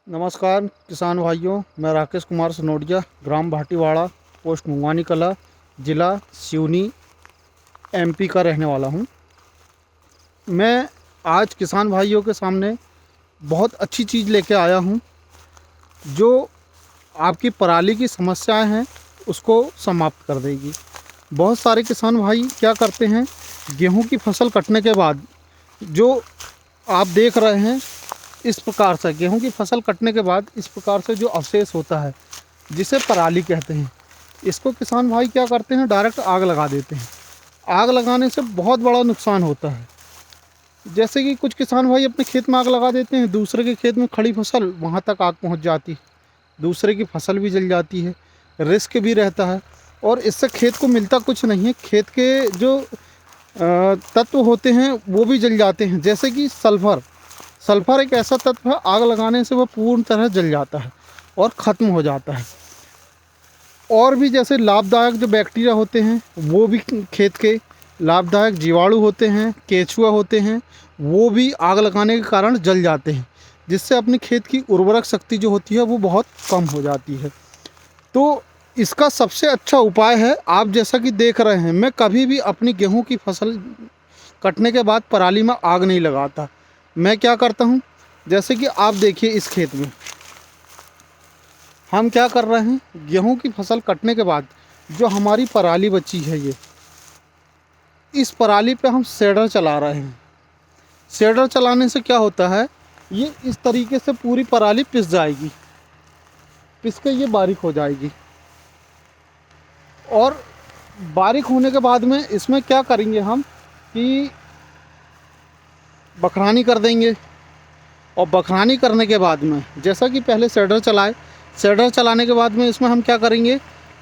नमस्कार किसान भाइयों, मैं राकेश कुमार सनोडिया, ग्राम भाटीवाड़ा, पोस्ट मुंगवानी कला, ज़िला सिवनी, एमपी का रहने वाला हूं। मैं आज किसान भाइयों के सामने बहुत अच्छी चीज़ लेके आया हूं, जो आपकी पराली की समस्याएं हैं उसको समाप्त कर देगी। बहुत सारे किसान भाई क्या करते हैं, गेहूं की फसल कटने के बाद जो आप देख रहे हैं इस प्रकार से, गेहूं की फसल कटने के बाद इस प्रकार से जो अवशेष होता है जिसे पराली कहते हैं, इसको किसान भाई क्या करते हैं, डायरेक्ट आग लगा देते हैं। आग लगाने से बहुत बड़ा नुकसान होता है। जैसे कि कुछ किसान भाई अपने खेत में आग लगा देते हैं, दूसरे के खेत में खड़ी फसल वहाँ तक आग पहुँच जाती है, दूसरे की फसल भी जल जाती है, रिस्क भी रहता है और इससे खेत को मिलता कुछ नहीं है। खेत के जो तत्व होते हैं वो भी जल जाते हैं। जैसे कि सल्फर एक ऐसा तत्व है, आग लगाने से वह पूर्ण तरह जल जाता है और ख़त्म हो जाता है। और भी जैसे लाभदायक जो बैक्टीरिया होते हैं वो भी, खेत के लाभदायक जीवाणु होते हैं, केंचुआ होते हैं, वो भी आग लगाने के कारण जल जाते हैं, जिससे अपने खेत की उर्वरक शक्ति जो होती है वो बहुत कम हो जाती है। तो इसका सबसे अच्छा उपाय है, आप जैसा कि देख रहे हैं, मैं कभी भी अपनी गेहूं की फसल कटने के बाद पराली में आग नहीं लगाता। मैं क्या करता हूं, जैसे कि आप देखिए इस खेत में हम क्या कर रहे हैं, गेहूं की फसल कटने के बाद जो हमारी पराली बची है, इस पराली पे हम शेडर चला रहे हैं। शेडर चलाने से क्या होता है, ये इस तरीके से पूरी पराली पिस जाएगी, पिस के ये बारीक हो जाएगी। और बारीक होने के बाद में इसमें क्या करेंगे हम कि बखरानी कर देंगे। और बखरानी करने के बाद में, जैसा कि पहले शेडर चलाए, शेडर चलाने के बाद में इसमें हम क्या करेंगे,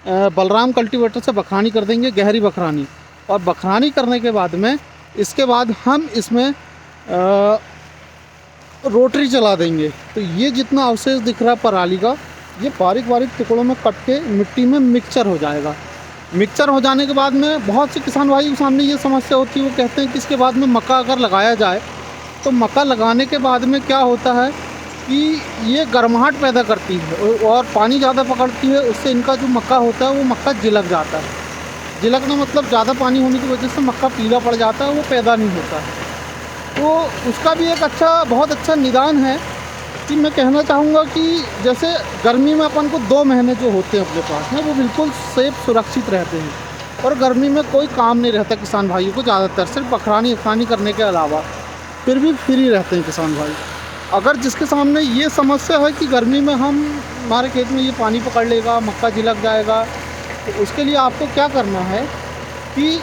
बलराम कल्टीवेटर से बखरानी कर देंगे, गहरी बखरानी। और बखरानी करने के बाद में इसके बाद हम इसमें रोटरी चला देंगे। तो ये जितना अवशेष दिख रहा है पराली का, ये बारीक बारीक टुकड़ों में कट के मिट्टी में मिक्सचर हो जाएगा। मिक्सचर हो जाने के बाद में बहुत से किसान भाई के सामने ये समस्या होती है, वो कहते हैं कि इसके बाद में मक्का अगर लगाया जाए तो मक्का लगाने के बाद में क्या होता है कि ये गर्माहट पैदा करती है और पानी ज़्यादा पकड़ती है, उससे इनका जो मक्का होता है वो मक्का जिलक जाता है। जिलकना मतलब ज़्यादा पानी होने की वजह से मक्का पीला पड़ जाता है, वो पैदा नहीं होता है। तो उसका भी एक बहुत अच्छा निदान है कि मैं कहना चाहूँगा कि जैसे गर्मी में अपन को 2 महीने जो होते हैं अपने पास में, वो बिल्कुल सेफ सुरक्षित रहते हैं और गर्मी में कोई काम नहीं रहता किसान भाइयों को ज़्यादातर, सिर्फ बखरानी करने के अलावा फिर भी फ्री रहते हैं किसान भाई। अगर जिसके सामने ये समस्या है कि गर्मी में हमारे खेत में ये पानी पकड़ लेगा, मक्का जिलक जाएगा, तो उसके लिए आपको क्या करना है कि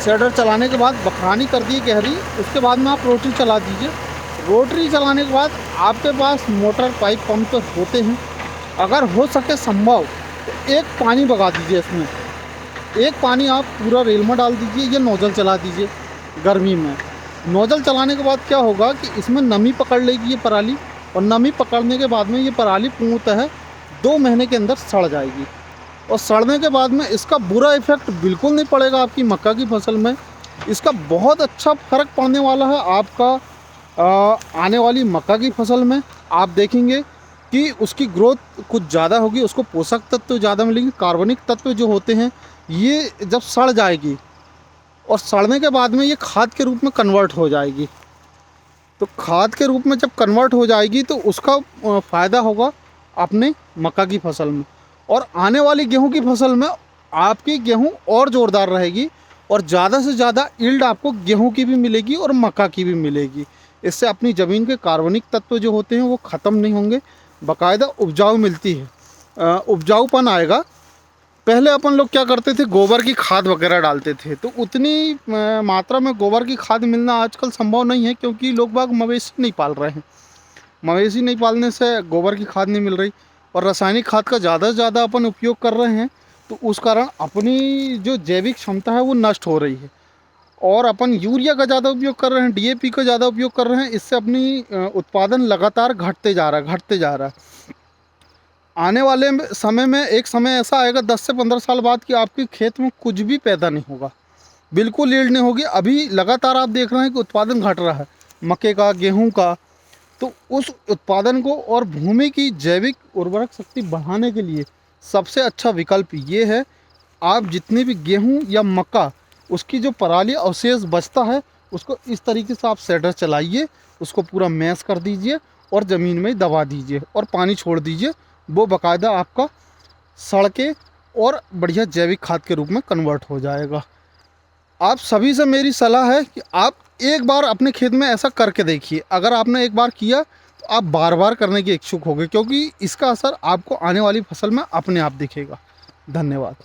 शेडर चलाने के बाद बखरानी कर दी गहरी, उसके बाद में आप रोटरी चला दीजिए। रोटरी चलाने के बाद आपके पास मोटर पाइप पंप तो होते हैं, अगर हो सके संभव तो एक पानी बगा दीजिए इसमें, एक पानी आप पूरा रेल में डाल दीजिए, ये नोजल चला दीजिए गर्मी में। नोजल चलाने के बाद क्या होगा कि इसमें नमी पकड़ लेगी ये पराली, और नमी पकड़ने के बाद में ये पराली पूर्णतः 2 महीने के अंदर सड़ जाएगी। और सड़ने के बाद में इसका बुरा इफेक्ट बिल्कुल नहीं पड़ेगा आपकी मक्का की फसल में। इसका बहुत अच्छा फ़र्क पड़ने वाला है आपका आने वाली मक्का की फसल में। आप देखेंगे कि उसकी ग्रोथ कुछ ज़्यादा होगी, उसको पोषक तत्व ज़्यादा मिलेंगे। कार्बनिक तत्व जो होते हैं ये जब सड़ जाएगी और सड़ने के बाद में ये खाद के रूप में कन्वर्ट हो जाएगी, तो खाद के रूप में जब कन्वर्ट हो जाएगी तो उसका फ़ायदा होगा अपने मक्का की फसल में। और आने वाली गेहूं की फसल में आपकी गेहूं और ज़ोरदार रहेगी और ज़्यादा से ज़्यादा यील्ड आपको गेहूं की भी मिलेगी और मक्का की भी मिलेगी। इससे अपनी ज़मीन के कार्बनिक तत्व जो होते हैं वो ख़त्म नहीं होंगे, बाकायदा उपजाऊ मिलती है, उपजाऊपन आएगा। पहले अपन लोग क्या करते थे, गोबर की खाद वगैरह डालते थे, तो उतनी मात्रा में गोबर की खाद मिलना आजकल संभव नहीं है, क्योंकि लोग बाग मवेशी नहीं पाल रहे हैं। मवेशी नहीं पालने से गोबर की खाद नहीं मिल रही और रासायनिक खाद का ज़्यादा से ज़्यादा अपन उपयोग कर रहे हैं, तो उस कारण अपनी जो जैविक क्षमता है वो नष्ट हो रही है। और अपन यूरिया का ज़्यादा उपयोग कर रहे हैं, डीएपी का ज़्यादा उपयोग कर रहे हैं, इससे अपनी उत्पादन लगातार घटते जा रहा है। आने वाले समय में एक समय ऐसा आएगा 10 से 15 साल बाद कि आपके खेत में कुछ भी पैदा नहीं होगा, बिल्कुल यील्ड नहीं होगी। अभी लगातार आप देख रहे हैं कि उत्पादन घट रहा है मक्के का, गेहूं का, तो उस उत्पादन को और भूमि की जैविक उर्वरक शक्ति बढ़ाने के लिए सबसे अच्छा विकल्प ये है, आप जितनी भी गेहूँ या मक्का उसकी जो पराली अवशेष बचता है उसको इस तरीके से आप सेडर चलाइए, उसको पूरा मैश कर दीजिए और ज़मीन में दबा दीजिए और पानी छोड़ दीजिए। वो बाकायदा आपका सड़ के और बढ़िया जैविक खाद के रूप में कन्वर्ट हो जाएगा। आप सभी से मेरी सलाह है कि आप एक बार अपने खेत में ऐसा करके देखिए। अगर आपने एक बार किया तो आप बार बार करने के इच्छुक होंगे, क्योंकि इसका असर आपको आने वाली फसल में अपने आप दिखेगा। धन्यवाद।